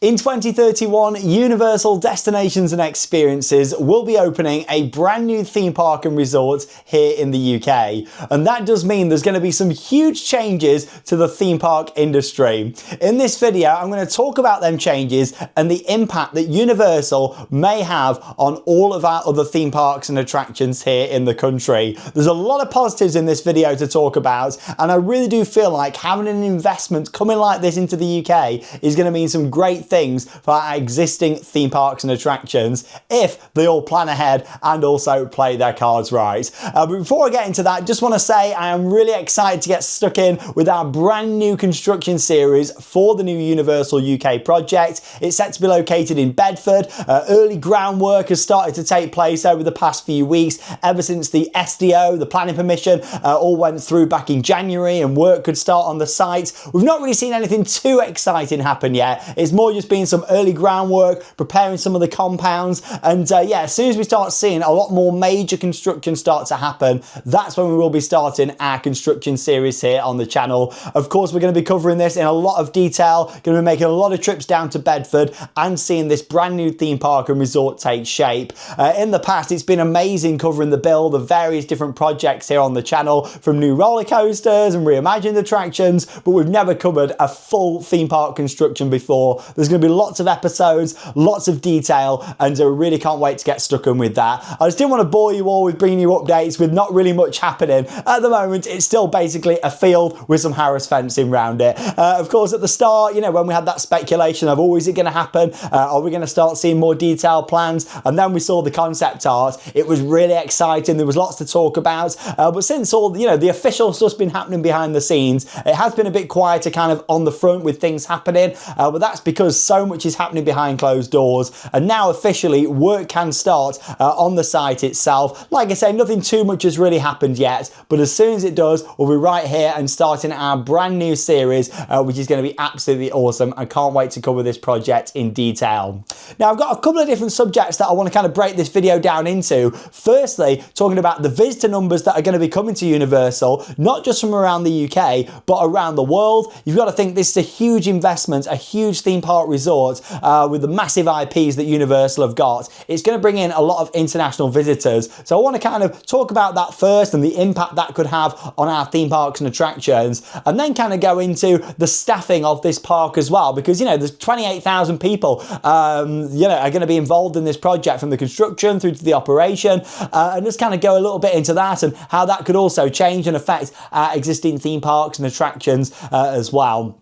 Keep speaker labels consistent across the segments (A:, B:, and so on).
A: In 2031, Universal Destinations and Experiences will be opening a brand new theme park and resort here in the UK. And that does mean there's going to be some huge changes to the theme park industry. In this video, I'm going to talk about them changes and the impact that Universal may have on all of our other theme parks and attractions here in the country. There's a lot of positives in this video to talk about, and I really do feel like having an investment coming like this into the UK is going to mean some great things for our existing theme parks and attractions if they all plan ahead and also play their cards right. But before I get into that, just want to say I am really excited to get stuck in with our brand new construction series for the new Universal UK project. It's set to be located in Bedford. Early groundwork has started to take place over the past few weeks, ever since the SDO, the planning permission, all went through back in January and work could start on the site. We've not really seen anything too exciting happen yet. It's more just been some early groundwork, preparing some of the compounds, and yeah, as soon as we start seeing a lot more major construction start to happen, that's when we will be starting our construction series here on the channel. Of course, we're going to be covering this in a lot of detail, going to be making a lot of trips down to Bedford and seeing this brand new theme park and resort take shape. In the past, it's been amazing covering the build of various different projects here on the channel, from new roller coasters and reimagined attractions, but we've never covered a full theme park construction before. There's going to be lots of episodes, lots of detail, and I really can't wait to get stuck in with that. I just didn't want to bore you all with bringing you updates with not really much happening. At the moment, it's still basically a field with some Harris fencing around it. Of course, at the start, you know, when we had that speculation of, oh, is it going to happen? Are we going to start seeing more detailed plans? And then we saw the concept art. It was really exciting. There was lots to talk about. But since all, you know, the official stuff's been happening behind the scenes, it has been a bit quieter kind of on the front with things happening. But that's because so much is happening behind closed doors. And now officially work can start on the site itself. Like I say, nothing too much has really happened yet. But as soon as it does, we'll be right here and starting our brand new series, which is going to be absolutely awesome. I can't wait to cover this project in detail. Now, I've got a couple of different subjects that I want to kind of break this video down into. Firstly, talking about the visitor numbers that are going to be coming to Universal, not just from around the UK, but around the world. You've got to think this is a huge investment, a huge theme park resort with the massive IPs that Universal have got. It's going to bring in a lot of international visitors. So I want to kind of talk about that first and the impact that could have on our theme parks and attractions, and then kind of go into the staffing of this park as well, because, you know, there's 28,000 people, you know, are going to be involved in this project from the construction through to the operation, and just kind of go a little bit into that and how that could also change and affect our existing theme parks and attractions as well.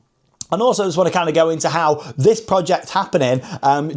A: And also just want to kind of go into how this project happening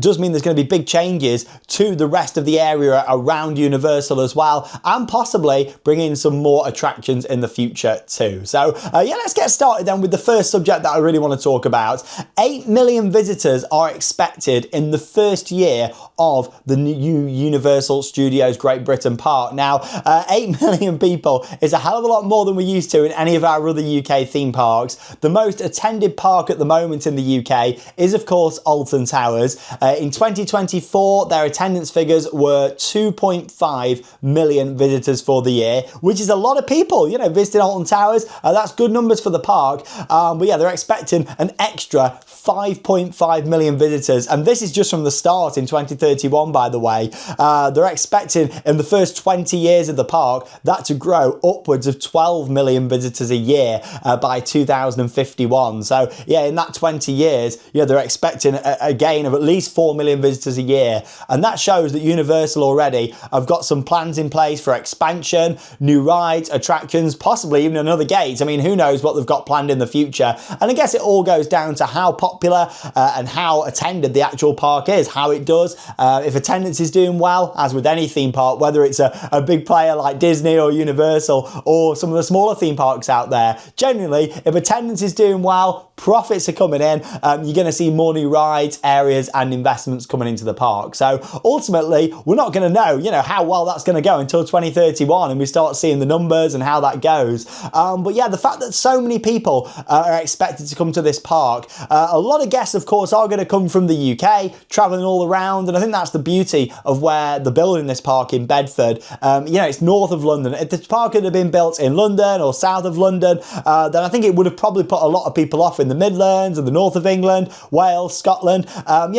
A: does mean there's going to be big changes to the rest of the area around Universal as well, and possibly bring in some more attractions in the future too. So yeah, let's get started then with the first subject that I really want to talk about. 8 million visitors are expected in the first year of the new Universal Studios Great Britain Park. Now, 8 million people is a hell of a lot more than we're used to in any of our other UK theme parks. The most attended park at the moment in the UK is, of course, Alton Towers. In 2024, their attendance figures were 2.5 million visitors for the year, which is a lot of people, you know, visiting Alton Towers. That's good numbers for the park. But yeah, they're expecting an extra 5.5 million visitors, and this is just from the start in 2031, by the way. They're expecting in the first 20 years of the park that to grow upwards of 12 million visitors a year by 2051. So yeah, in that 20 years, yeah, they're expecting a gain of at least 4 million visitors a year, and that shows that Universal already have got some plans in place for expansion, new rides, attractions, possibly even another gate. I mean, who knows what they've got planned in the future. And I guess it all goes down to how popular and how attended the actual park is, how it does. If attendance is doing well, as with any theme park, whether it's a big player like Disney or Universal or some of the smaller theme parks out there, generally, if attendance is doing well, profits are coming in, you're going to see more new rides, areas and investments coming into the park. So ultimately, we're not going to know, you know, how well that's going to go until 2031 and we start seeing the numbers and how that goes. But yeah, the fact that so many people are expected to come to this park, a lot of guests, of course, are going to come from the UK, travelling all around, and I think that's the beauty of where they're building this park in Bedford. You know, it's north of London. If this park had been built in London or south of London, then I think it would have probably put a lot of people off in the Midlands and the north of England, Wales, Scotland.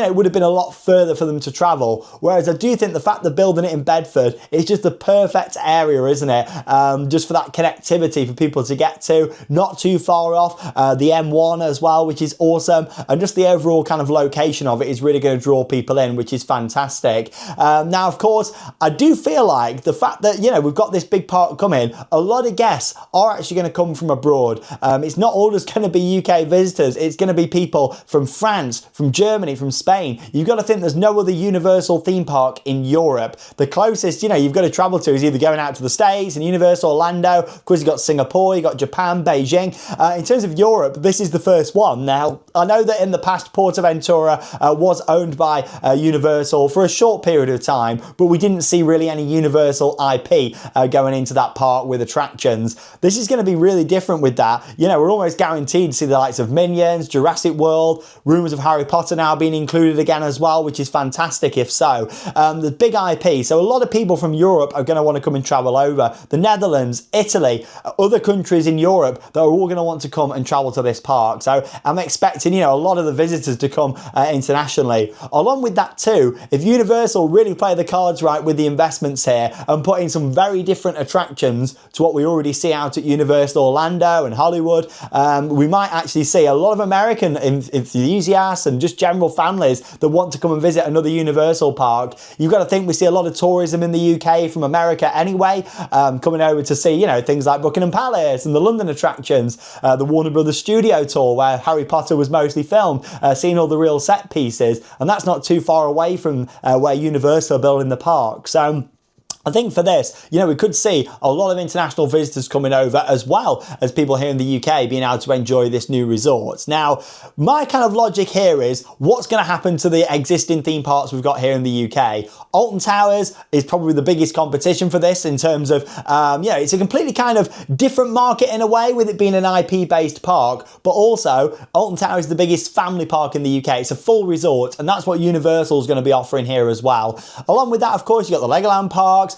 A: It would have been a lot further for them to travel. Whereas I do think the fact they're building it in Bedford is just the perfect area, isn't it? Just for that connectivity for people to get to, not too far off. The M1 as well, which is awesome. And just the overall kind of location of it is really going to draw people in, which is fantastic. Now, of course, I do feel like the fact that, we've got this big park coming, a lot of guests are actually going to come from abroad. It's not all just going to be UK visitors. It's going to be people from France, from Germany, from Spain. You've got to think there's no other Universal theme park in Europe. The closest, you've got to travel to is either going out to the States and Universal Orlando. Of course, you've got Singapore, you've got Japan, Beijing. In terms of Europe, this is the first one. Now, I know that in the past, PortAventura was owned by Universal for a short period of time, but we didn't see really any Universal IP going into that park with attractions. This is going to be really different with that. We're almost guaranteed to see the likes of Minions, Jurassic World, rumours of Harry Potter now being included again as well, which is fantastic if so. The big IP, so a lot of people from Europe are going to want to come and travel over. The Netherlands, Italy, other countries in Europe that are all going to want to come and travel to this park. So I'm expecting, a lot of the visitors to come internationally. Along with that too, if Universal really play the cards right with the investments here and put in some very different attractions to what we already see out at Universal Orlando and Hollywood, we might actually see a lot of American enthusiasts and just general families that want to come and visit another Universal park. You've got to think we see a lot of tourism in the UK from America anyway, coming over to see, things like Buckingham Palace and the London attractions, the Warner Brothers Studio Tour where Harry Potter was mostly filmed, seeing all the real set pieces, and that's not too far away from where Universal are building the park. So I think for this, we could see a lot of international visitors coming over as well as people here in the UK being able to enjoy this new resort. Now, my kind of logic here is what's going to happen to the existing theme parks we've got here in the UK. Alton Towers is probably the biggest competition for this in terms of, it's a completely kind of different market in a way with it being an IP-based park, but also Alton Towers is the biggest family park in the UK. It's a full resort, and that's what Universal is going to be offering here as well. Along with that, of course, you've got the Legoland parks,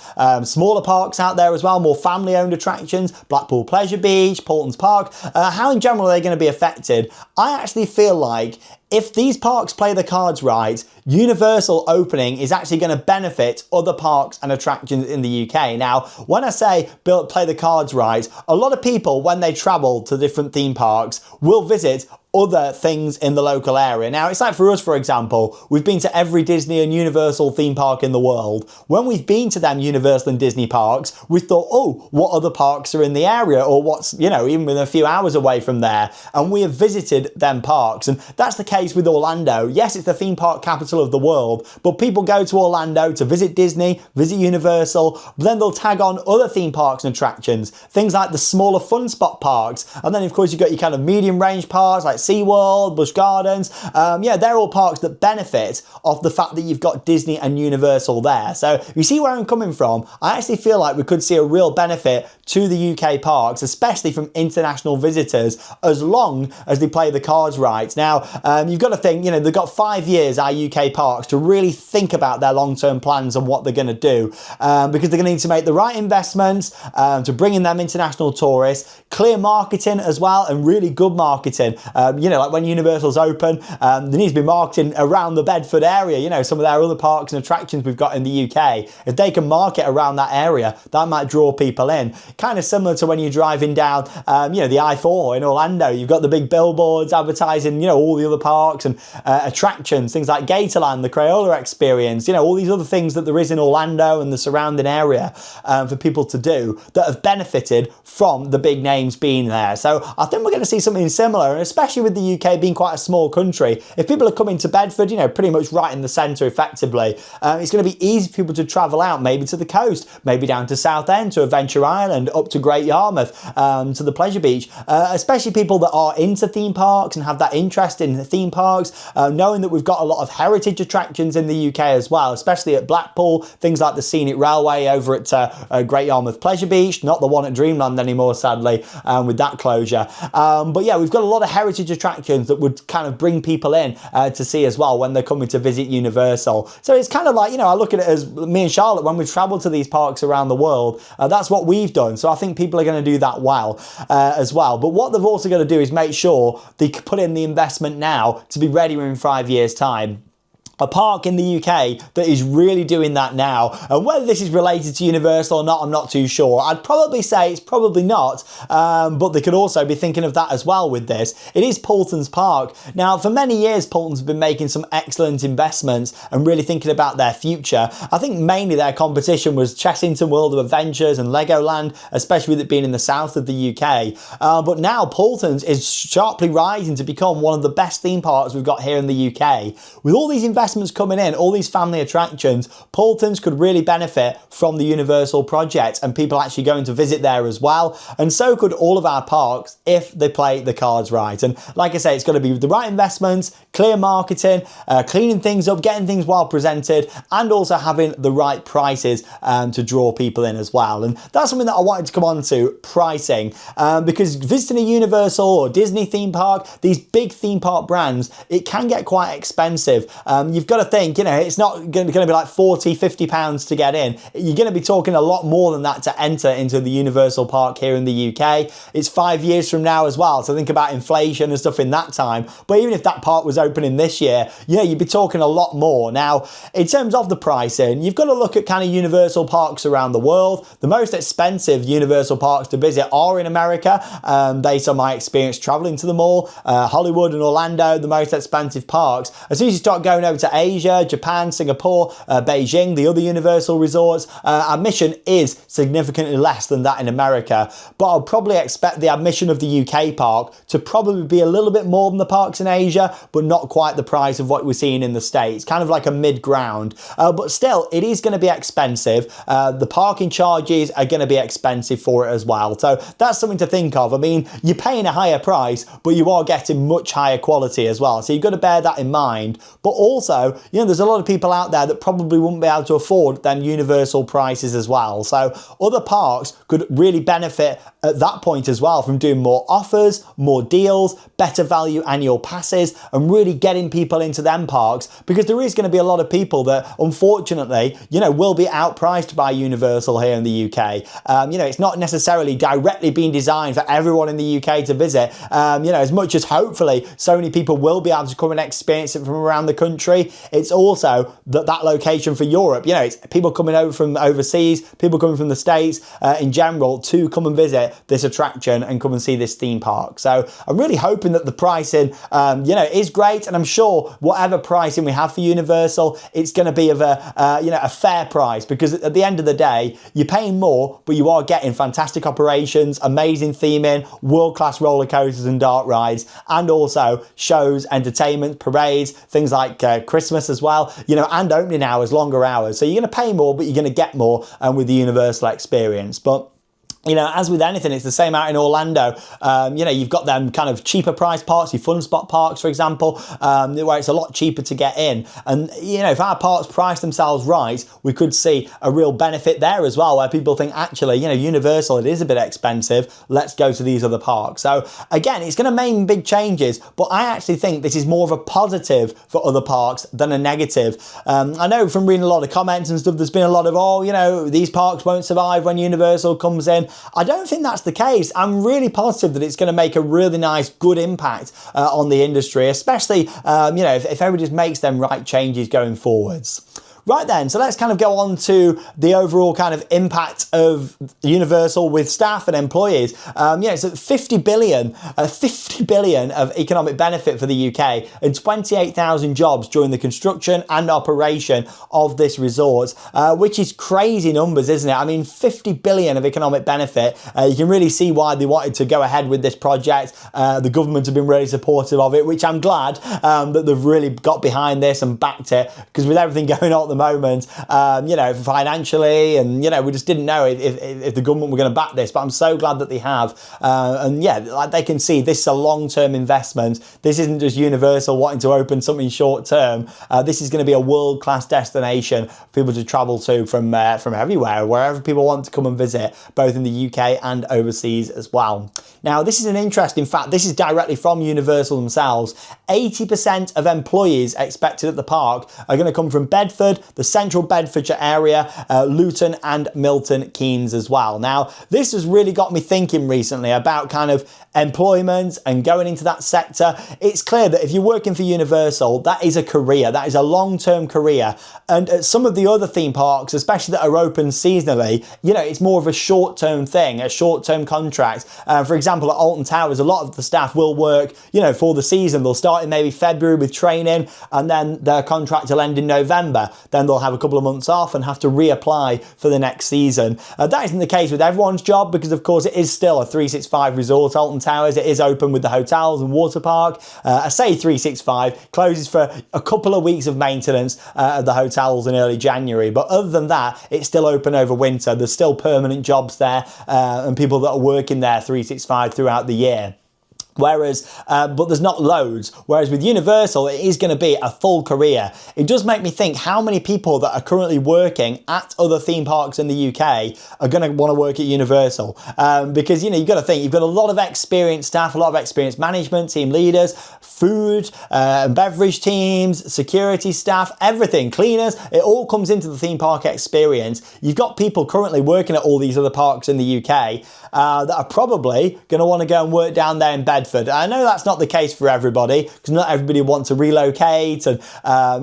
A: smaller parks out there as well, more family-owned attractions, Blackpool Pleasure Beach, Paultons Park. How in general are they going to be affected? I actually feel like if these parks play the cards right, Universal opening is actually going to benefit other parks and attractions in the UK. Now, when I say play the cards right, a lot of people, when they travel to different theme parks, will visit other things in the local area. Now, it's like for us, for example, we've been to every Disney and Universal theme park in the world. When we've been to them Universal and Disney parks, we thought, oh, what other parks are in the area? Or what's, even within a few hours away from there? And we have visited them parks. And that's the case with Orlando. Yes, it's the theme park capital of the world, but people go to Orlando to visit Disney, visit Universal, but then they'll tag on other theme parks and attractions, things like the smaller fun spot parks. And then, of course, you've got your kind of medium range parks like SeaWorld, Busch Gardens. They're all parks that benefit off the fact that you've got Disney and Universal there. So you see where I'm coming from? I actually feel like we could see a real benefit to the UK parks, especially from international visitors, as long as they play the cards right. Now, you've got to think, they've got 5 years, our UK parks, to really think about their long-term plans and what they're going to do, because they're going to need to make the right investments to bring in them international tourists, clear marketing as well, and really good marketing. Like when Universal's open, there needs to be marketing around the Bedford area, some of their other parks and attractions we've got in the UK. If they can market around that area, that might draw people in. Kind of similar to when you're driving down, the I-4 in Orlando. You've got the big billboards advertising, all the other parks and attractions, things like Gatorland, the Crayola experience, all these other things that there is in Orlando and the surrounding area for people to do that have benefited from the big names being there. So I think we're going to see something similar, and especially with the UK being quite a small country, if people are coming to Bedford, pretty much right in the centre effectively, it's going to be easy for people to travel out, maybe to the coast, maybe down to Southend, to Adventure Island, up to Great Yarmouth, to the Pleasure Beach, especially people that are into theme parks and have that interest in theme parks, knowing that we've got a lot of heritage attractions in the UK as well, especially at Blackpool, things like the Scenic Railway over at Great Yarmouth Pleasure Beach, not the one at Dreamland anymore, sadly, with that closure. But yeah, we've got a lot of heritage attractions that would kind of bring people in to see as well when they're coming to visit Universal. So it's kind of like, I look at it as me and Charlotte, when we've travelled to these parks around the world, that's what we've done. one. So I think people are going to do that well as well. But what they've also got to do is make sure they put in the investment now to be ready in 5 years' time. A park in the UK that is really doing that now, and whether this is related to Universal or not, I'm not too sure. I'd probably say it's probably not, but they could also be thinking of that as well with this. It is Paultons Park. Now, for many years, Paultons have been making some excellent investments and really thinking about their future. I think mainly their competition was Chessington World of Adventures and Legoland, especially with it being in the south of the UK. But now Paultons is sharply rising to become one of the best theme parks we've got here in the UK. With all these investments coming in, all these family attractions, Paultons could really benefit from the Universal project and people actually going to visit there as well. And so could all of our parks if they play the cards right. And like I say, it's got to be the right investments, clear marketing, cleaning things up, getting things well presented, and also having the right prices to draw people in as well. And that's something that I wanted to come on to, pricing, because visiting a Universal or Disney theme park, these big theme park brands, it can get quite expensive. You've got to think, you know, it's not going to be like 40, 50 pounds to get in. You're going to be talking a lot more than that to enter into the Universal Park here in the UK. It's 5 years from now as well, so think about inflation and stuff in that time. But even if that park was opening this year, you know, you'd be talking a lot more. Now, in terms of the pricing, you've got to look at kind of Universal parks around the world. The most expensive Universal parks to visit are in America, based on my experience traveling to them all. Hollywood and Orlando, the most expensive parks. As soon as you start going over to Asia, Japan, Singapore, Beijing, the other Universal resorts, admission is significantly less than that in America. But I'll probably expect the admission of the UK park to probably be a little bit more than the parks in Asia, but not quite the price of what we're seeing in the States. Kind of like a mid-ground. But still, it is going to be expensive. The parking charges are going to be expensive for it as well. So that's something to think of. I mean, you're paying a higher price, but you are getting much higher quality as well. So you've got to bear that in mind. But also, you know, there's a lot of people out there that probably wouldn't be able to afford them Universal prices as well. So other parks could really benefit at that point as well from doing more offers, more deals, better value annual passes, and really getting people into them parks, because there is going to be a lot of people that unfortunately, you know, will be outpriced by Universal here in the UK. You know, it's not necessarily directly being designed for everyone in the UK to visit. You know, as much as hopefully so many people will be able to come and experience it from around the country, it's also that location for Europe. You know, it's people coming over from overseas, people coming from the States in general to come and visit this attraction and come and see this theme park. So I'm really hoping that the pricing, you know, is great, and I'm sure whatever pricing we have for Universal, it's going to be of a, you know, a fair price, because at the end of the day, you're paying more, but you are getting fantastic operations, amazing theming, world-class roller coasters and dark rides, and also shows, entertainment, parades, things like Christmas as well, you know, and opening hours, longer hours. So you're going to pay more, but you're going to get more with the Universal experience. But you know, as with anything, it's the same out in Orlando. You know, you've got them kind of cheaper price parks, your Fun Spot parks, for example, where it's a lot cheaper to get in. And, you know, if our parks price themselves right, we could see a real benefit there as well, where people think, actually, you know, Universal, it is a bit expensive. Let's go to these other parks. So, again, it's going to mean big changes, but I actually think this is more of a positive for other parks than a negative. I know from reading a lot of comments and stuff, there's been a lot of, oh, you know, these parks won't survive when Universal comes in. I don't think that's the case. I'm really positive that it's going to make a really nice, good impact on the industry, especially, you know, if everybody just makes them right changes going forwards. Right then, so let's kind of go on to the overall kind of impact of Universal with staff and employees. Yeah, so 50 billion of economic benefit for the UK and 28,000 jobs during the construction and operation of this resort, which is crazy numbers, isn't it? I mean, 50 billion of economic benefit. You can really see why they wanted to go ahead with this project. The government have been really supportive of it, which I'm glad that they've really got behind this and backed it, because with everything going on at the moment, you know, financially, and, you know, we just didn't know if the government were going to back this, but I'm so glad that they have. And yeah, like they can see this is a long-term investment. This isn't just Universal wanting to open something short-term. This is going to be a world-class destination for people to travel to from everywhere, wherever people want to come and visit, both in the UK and overseas as well. Now, this is an interesting fact. This is directly from Universal themselves. 80% of employees expected at the park are going to come from Bedford, the central Bedfordshire area, Luton and Milton Keynes as well. Now, this has really got me thinking recently about kind of employment and going into that sector. It's clear that if you're working for Universal, that is a career, that is a long-term career. And at some of the other theme parks, especially that are open seasonally, you know, it's more of a short-term thing, a short-term contract. For example, at Alton Towers, a lot of the staff will work, you know, for the season. They'll start in maybe February with training, and then their contract will end in November. Then they'll have a couple of months off and have to reapply for the next season. That isn't the case with everyone's job, because of course it is still a 365 resort. Alton Towers, it is open with the hotels and water park. I say 365, closes for a couple of weeks of maintenance at the hotels in early January. But other than that, it's still open over winter. There's still permanent jobs there and people that are working there 365 throughout the year. Whereas, but there's not loads. Whereas with Universal, it is going to be a full career. It does make me think how many people that are currently working at other theme parks in the UK are going to want to work at Universal. Because, you know, you've got to think, you've got a lot of experienced staff, a lot of experienced management, team leaders, food and beverage teams, security staff, everything, cleaners. It all comes into the theme park experience. You've got people currently working at all these other parks in the UK that are probably going to want to go and work down there in Bedford. I know that's not the case for everybody, because not everybody wants to relocate and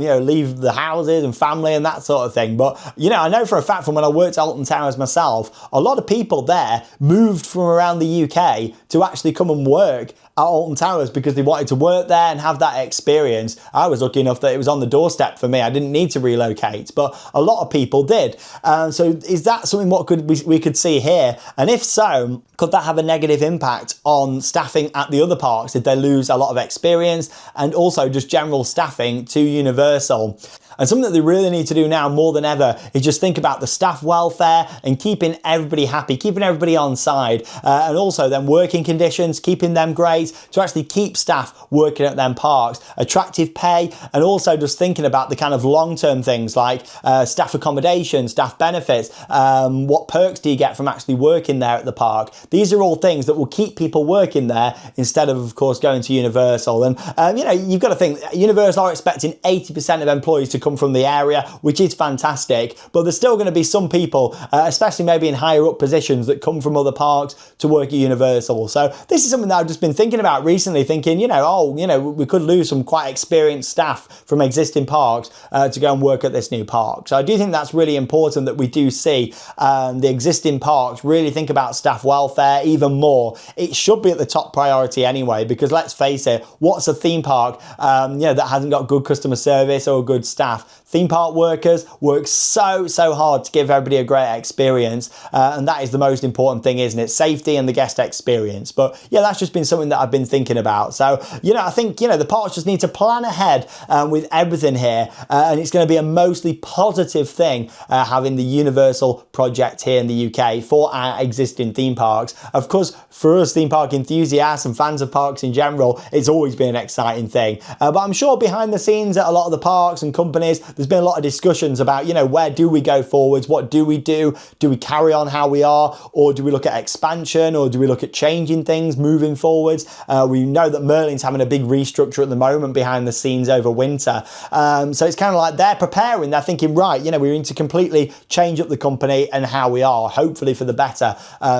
A: you know, leave the houses and family and that sort of thing. But you know, I know for a fact from when I worked at Alton Towers myself, a lot of people there moved from around the UK to actually come and work at Alton Towers because they wanted to work there and have that experience. I was lucky enough that it was on the doorstep for me. I didn't need to relocate, but a lot of people did. So is that something what we could see here? And if so, could that have a negative impact on staffing at the other parks if they lose a lot of experience and also just general staffing to Universal? And something that they really need to do now more than ever is just think about the staff welfare and keeping everybody happy, keeping everybody on side, and also then working conditions, keeping them great to actually keep staff working at them parks, attractive pay, and also just thinking about the kind of long-term things like staff accommodation, staff benefits, what perks do you get from actually working there at the park. These are all things that will keep people working there instead of course, going to Universal. And you know, you've got to think, Universal are expecting 80% of employees to come from the area, which is fantastic, but there's still going to be some people, especially maybe in higher up positions, that come from other parks to work at Universal. So this is something that I've just been thinking about recently, thinking, you know, oh, you know, we could lose some quite experienced staff from existing parks to go and work at this new park. So I do think that's really important that we do see the existing parks really think about staff welfare even more. It should be at the top priority anyway, because let's face it, what's a theme park you know, that hasn't got good customer service or good staff? Theme park workers work so hard to give everybody a great experience, and that is the most important thing, isn't it? Safety and the guest experience. But yeah, that's just been something that I've been thinking about. So, you know, I think, you know, the parks just need to plan ahead with everything here, and it's going to be a mostly positive thing having the Universal project here in the UK for our existing theme parks. Of course, for us theme park enthusiasts and fans of parks in general, it's always been an exciting thing. But I'm sure behind the scenes at a lot of the parks and companies, there's been a lot of discussions about, you know, where do we go forwards? What do we do? Do we carry on how we are? Or do we look at expansion? Or do we look at changing things, moving forwards? We know that Merlin's having a big restructure at the moment behind the scenes over winter. So it's kind of like they're preparing, they're thinking, right, you know, we need to completely change up the company and how we are, hopefully for the better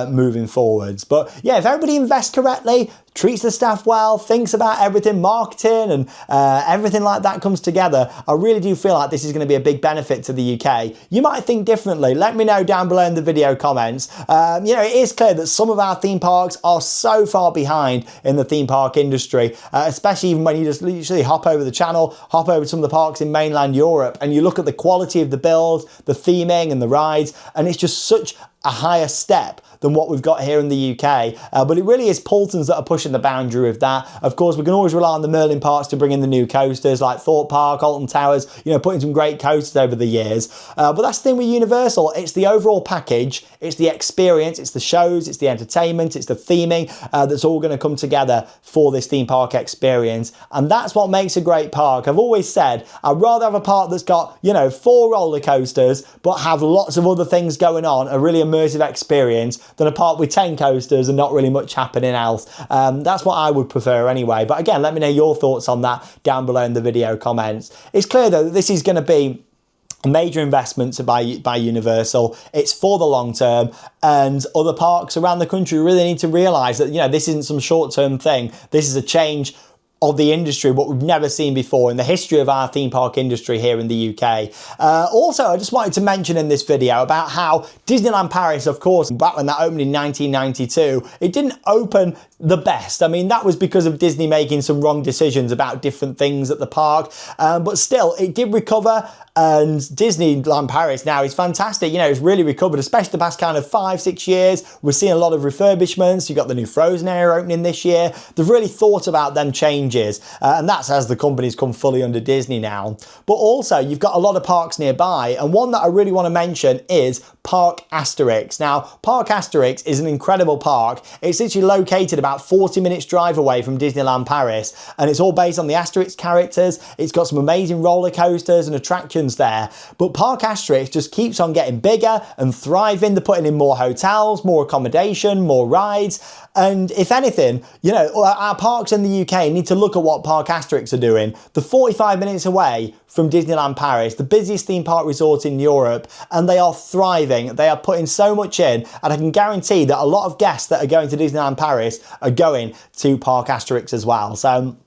A: moving forwards. But yeah, if everybody invests correctly, treats the staff well, thinks about everything, marketing and everything like that comes together, I really do feel like this is going to be a big benefit to the UK. You might think differently. Let me know down below in the video comments. You know, it is clear that some of our theme parks are so far behind in the theme park industry, especially even when you just literally hop over the channel, hop over to some of the parks in mainland Europe, and you look at the quality of the build, the theming and the rides, and it's just such a higher step than what we've got here in the UK. But it really is Poultons that are pushing the boundary of that. Of course, we can always rely on the Merlin parks to bring in the new coasters like Thorpe Park, Alton Towers, you know, putting some great coasters over the years. But that's the thing with Universal. It's the overall package, it's the experience, it's the shows, it's the entertainment, it's the theming that's all going to come together for this theme park experience. And that's what makes a great park. I've always said, I'd rather have a park that's got, you know, 4 roller coasters, but have lots of other things going on, a really immersive experience, than a park with 10 coasters and not really much happening else. That's what I would prefer anyway. But again, let me know your thoughts on that down below in the video comments. It's clear though that this is going to be major investments by Universal. It's for the long term, and other parks around the country really need to realise that, you know, this isn't some short-term thing. This is a change of the industry, what we've never seen before in the history of our theme park industry here in the UK. Also, I just wanted to mention in this video about how Disneyland Paris, of course, back when that opened in 1992, it didn't open the best. I mean, that was because of Disney making some wrong decisions about different things at the park, but still, it did recover, and Disneyland Paris now is fantastic. You know, it's really recovered, especially the past kind of 5-6 years. We're seeing a lot of refurbishments. You've got the new Frozen area opening this year. They've really thought about them changes, and that's as the company's come fully under Disney now. But also, you've got a lot of parks nearby, and one that I really want to mention is Parc Asterix. Now, Parc Asterix is an incredible park. It's literally located about 40 minutes drive away from Disneyland Paris, and it's all based on the Asterix characters. It's got some amazing roller coasters and attractions there, but Parc Asterix just keeps on getting bigger and thriving. They're putting in more hotels, more accommodation, more rides, and if anything, you know, our parks in the UK need to look at what Parc Asterix are doing. They're 45 minutes away from Disneyland Paris, the busiest theme park resort in Europe, and they are thriving. They are putting so much in, and I can guarantee that a lot of guests that are going to Disneyland Paris are going to Parc Asterix as well. So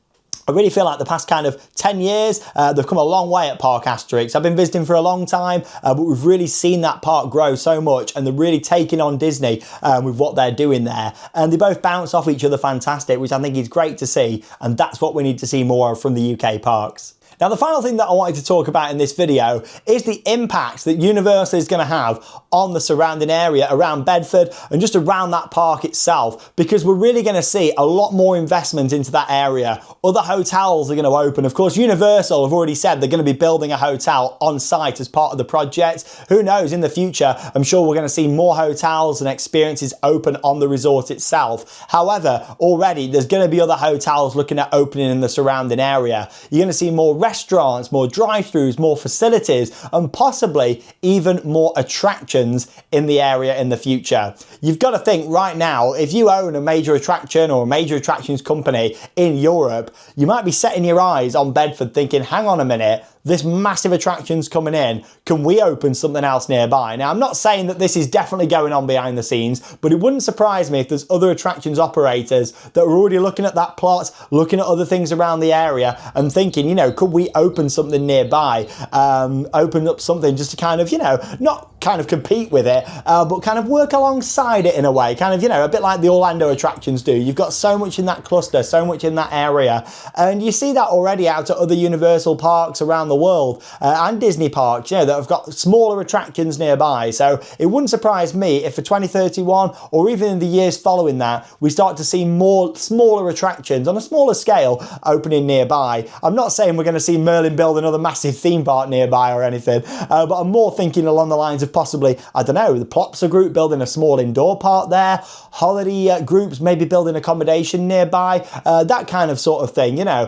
A: I really feel like the past kind of 10 years, they've come a long way at Parc Asterix. I've been visiting for a long time, but we've really seen that park grow so much, and they're really taking on Disney with what they're doing there. And they both bounce off each other fantastic, which I think is great to see, and that's what we need to see more of from the UK parks. Now, the final thing that I wanted to talk about in this video is the impact that Universal is going to have on the surrounding area around Bedford and just around that park itself, because we're really going to see a lot more investment into that area. Other hotels are going to open. Of course, Universal have already said they're going to be building a hotel on site as part of the project. Who knows, in the future, I'm sure we're going to see more hotels and experiences open on the resort itself. However, already there's going to be other hotels looking at opening in the surrounding area. You're going to see more restaurants, more drive-thrus, more facilities, and possibly even more attractions in the area in the future. You've got to think right now, if you own a major attraction or a major attractions company in Europe, you might be setting your eyes on Bedford thinking, hang on a minute, this massive attraction's coming in. Can we open something else nearby? Now, I'm not saying that this is definitely going on behind the scenes, but it wouldn't surprise me if there's other attractions operators that are already looking at that plot, looking at other things around the area and thinking, you know, could we open something nearby? Open up something just to kind of, you know, not kind of compete with it, but kind of work alongside it in a way, kind of, you know, a bit like the Orlando attractions do. You've got so much in that cluster, so much in that area, and you see that already out at other Universal parks around the world and Disney parks, you know, that have got smaller attractions nearby. So it wouldn't surprise me if for 2031 or even in the years following that, we start to see more smaller attractions on a smaller scale opening nearby. I'm not saying we're going to see Merlin build another massive theme park nearby or anything, but I'm more thinking along the lines of possibly, I don't know, the Plopsa Group building a small indoor park there, holiday groups maybe building accommodation nearby, that kind of sort of thing, you know,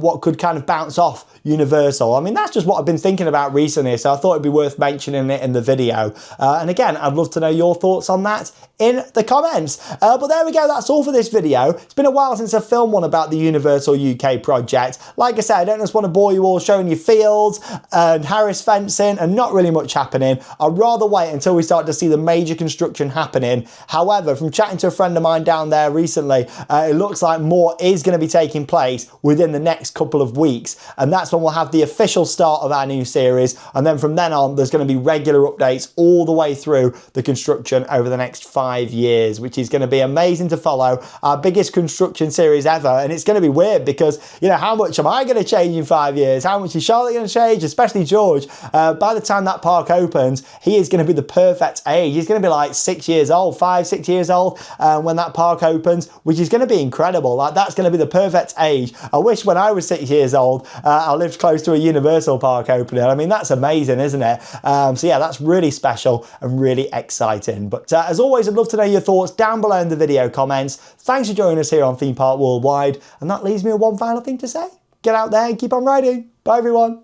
A: what could kind of bounce off Universal. I mean, that's just what I've been thinking about recently, so I thought it'd be worth mentioning it in the video. And again, I'd love to know your thoughts on that in the comments. But there we go, that's all for this video. It's been a while since I filmed one about the Universal UK project. Like I said, I don't just want to bore you all showing you fields and Harris fencing and not really much happening. I'd rather wait until we start to see the major construction happening. However, from chatting to a friend of mine down there recently, it looks like more is going to be taking place within the next couple of weeks, and that's when we'll have the official start of our new series, and then from then on there's going to be regular updates all the way through the construction over the next 5 years, which is going to be amazing to follow. Our biggest construction series ever, and it's going to be weird because, you know, how much am I going to change in 5 years? How much is Charlotte going to change, especially George? By the time that park opens, he is going to be the perfect age. He's going to be like 6 years old, 5-6 years old when that park opens, which is going to be incredible. Like, that's going to be the perfect age. I wish when I was 6 years old I lived close to a Universal park opening. I mean, that's amazing, isn't it? So yeah, that's really special and really exciting. But as always, I'd love to know your thoughts down below in the video comments. Thanks for joining us here on Theme Park Worldwide, and that leaves me with one final thing to say. Get out there and keep on riding. Bye everyone.